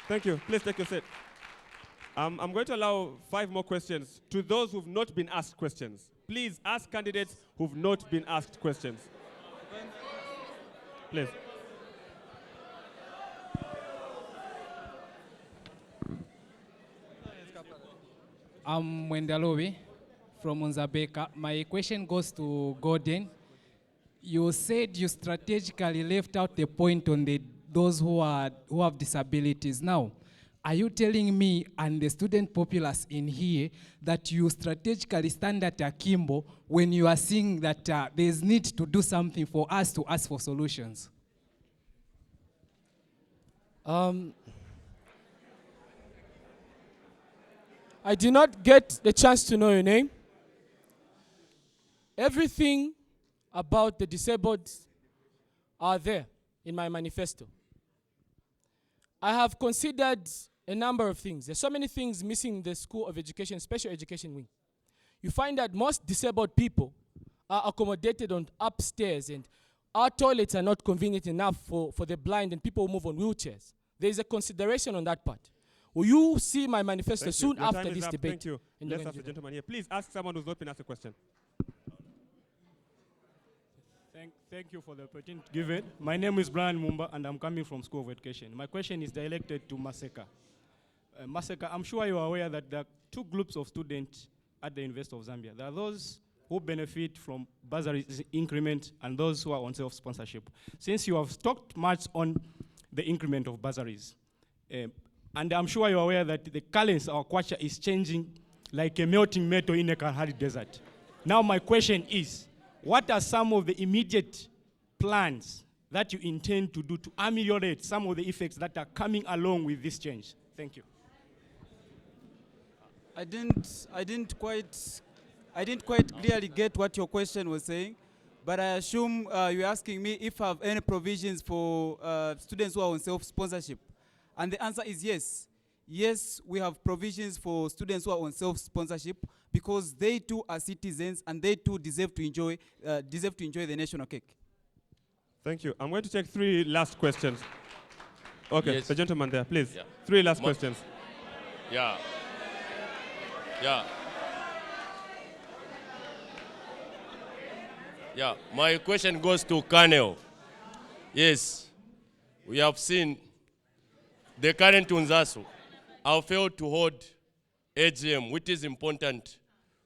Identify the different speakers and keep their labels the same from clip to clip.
Speaker 1: Thank you. Please take your seat. I'm going to allow 5 more questions to those who've not been asked questions. Please ask candidates who've not been asked questions. Please.
Speaker 2: I'm Wendalobi from unza. My question goes to Gordon. You said you strategically left out the point on those who have disabilities. Now, are you telling me and the student populace in here that you strategically stand at akimbo when you are seeing that there's need to do something for us to ask for solutions?
Speaker 3: I did not get the chance to know your name. Everything about the disabled are there in my manifesto. I have considered a number of things. There's so many things missing in the School of Education, Special Education Wing. You find that most disabled people are accommodated on upstairs, and our toilets are not convenient enough for the blind and people who move on wheelchairs. There is a consideration on that part. Will you see my manifesto soon after this debate?
Speaker 1: Thank you. Let's ask the gentleman here. Please ask someone who's not been asked a question.
Speaker 4: Thank you for the opportunity given. My name is Brian Mumba, and I'm coming from School of Education. My question is directed to Maseka. Maseka, I'm sure you are aware that there are 2 groups of students at the University of Zambia. There are those who benefit from bursary increment and those who are on self-sponsorship. Since you have talked much on the increment of bursaries, and I'm sure you're aware that the currency, our kwacha, is changing like a melting metal in a Kalahari desert. Now my question is, what are some of the immediate plans that you intend to do to ameliorate some of the effects that are coming along with this change? Thank you.
Speaker 5: I didn't quite clearly get what your question was saying, but I assume you're asking me if I have any provisions for students who are on self-sponsorship. And the answer is yes. Yes, we have provisions for students who are on self-sponsorship because they too are citizens and they too deserve to enjoy the national cake.
Speaker 1: Thank you. I'm going to take 3 last questions. Okay,
Speaker 6: Yes.
Speaker 1: the gentleman there, please.
Speaker 6: Yeah.
Speaker 1: 3 last questions.
Speaker 6: Yeah. Yeah. Yeah. My question goes to Colonel. Yes. We have seen the current Unzasu have failed to hold AGM, which is important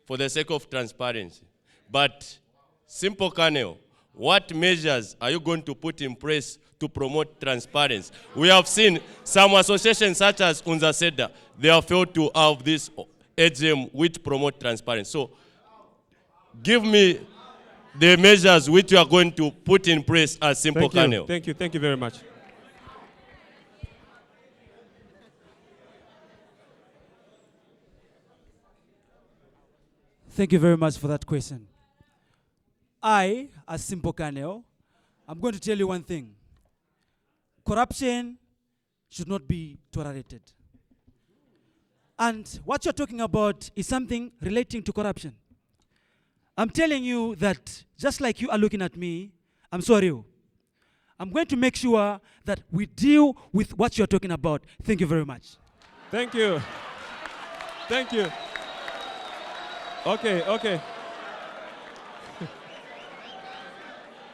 Speaker 6: for the sake of transparency. But, simple Colonel, what measures are you going to put in place to promote transparency? We have seen some associations such as Unza Seda, they have failed to have this AGM which promote transparency. So, give me the measures which you are going to put in place as simple Colonel.
Speaker 1: Thank you very much.
Speaker 7: Thank you very much for that question. I, as Simple Colonel, I'm going to tell you one thing. Corruption should not be tolerated. And what you're talking about is something relating to corruption. I'm telling you that just like you are looking at me, I'm sorry. I'm going to make sure that we deal with what you're talking about. Thank you very much.
Speaker 1: Thank you. Thank you. Okay.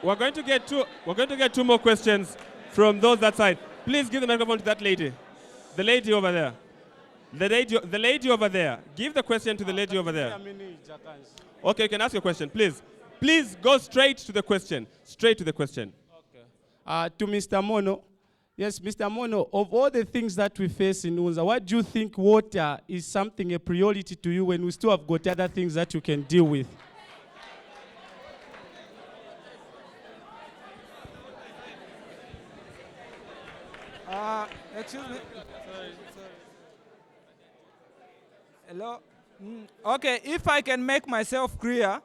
Speaker 1: We're going to get 2 more questions from those that side. Please give the microphone to that lady. The lady over there. The lady over there. Give the question to the lady over there. Okay, you can ask your question, please. Please go straight to the question. Straight to the question.
Speaker 4: Okay. To Mr. Mono. Yes, Mr. Mono, of all the things that we face in Unza, what do you think water is something a priority to you when we still have got other things that you can deal with?
Speaker 8: Excuse me. Sorry. Hello? Okay, if I can make myself clear,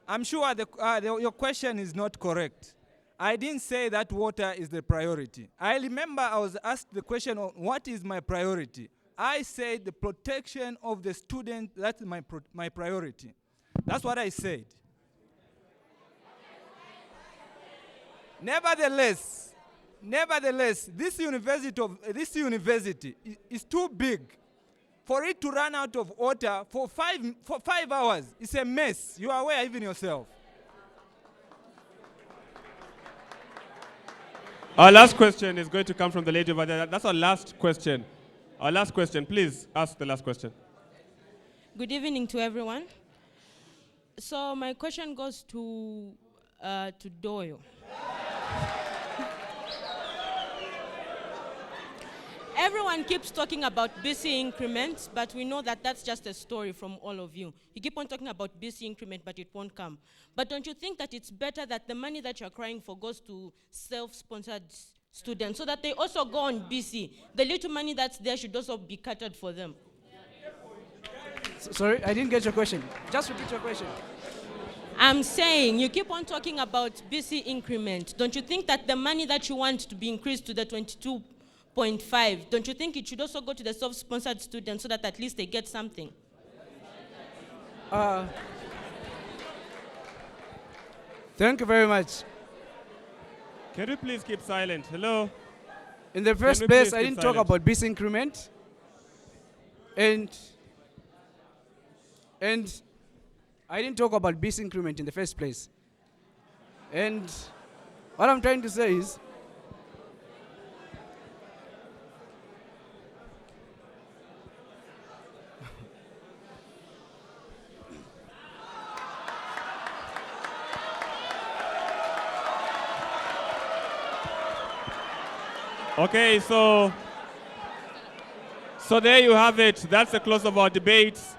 Speaker 8: I'm sure your question is not correct. I didn't say that water is the priority. I remember I was asked the question of what is my priority. I said the protection of the student, that's my priority. That's what I said. Nevertheless, this university is too big for it to run out of water for 5 hours. It's a mess. You are aware even yourself.
Speaker 1: Our last question is going to come from the lady over there. That's our last question. Our last question. Please ask the last question.
Speaker 9: Good evening to everyone. So my question goes to Doyle. Everyone keeps talking about BC increment, but we know that that's just a story from all of you. You keep on talking about BC increment, but it won't come. But don't you think that it's better that the money that you're crying for goes to self-sponsored students so that they also go on BC? The little money that's there should also be catered for them.
Speaker 10: Sorry, I didn't get your question. Just repeat your question.
Speaker 9: I'm saying you keep on talking about BC increment. Don't you think that the money that you want to be increased to the 22.5, don't you think it should also go to the self-sponsored students so that at least they get something?
Speaker 10: Thank you very much.
Speaker 1: Can you please keep silent? Hello?
Speaker 10: In the first place, I didn't talk about BC increment. And I didn't talk about BC increment in the first place. And what I'm trying to say is,
Speaker 1: Okay, so there you have it. That's the close of our debates.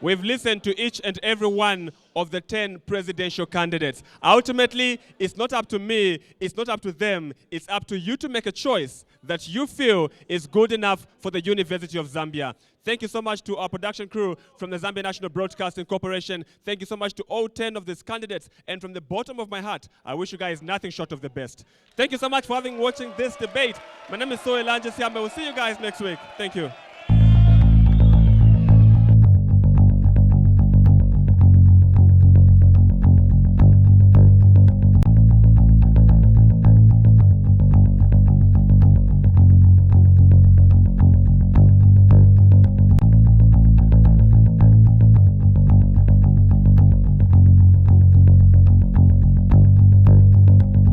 Speaker 1: We've listened to each and every one of the 10 presidential candidates. Ultimately, it's not up to me, it's not up to them, it's up to you to make a choice that you feel is good enough for the University of Zambia. Thank you so much to our production crew from the Zambia National Broadcasting Corporation. Thank you so much to all 10 of these candidates. And from the bottom of my heart, I wish you guys nothing short of the best. Thank you so much for watching this debate. My name is Soe Lange Siambe. We'll see you guys next week. Thank you.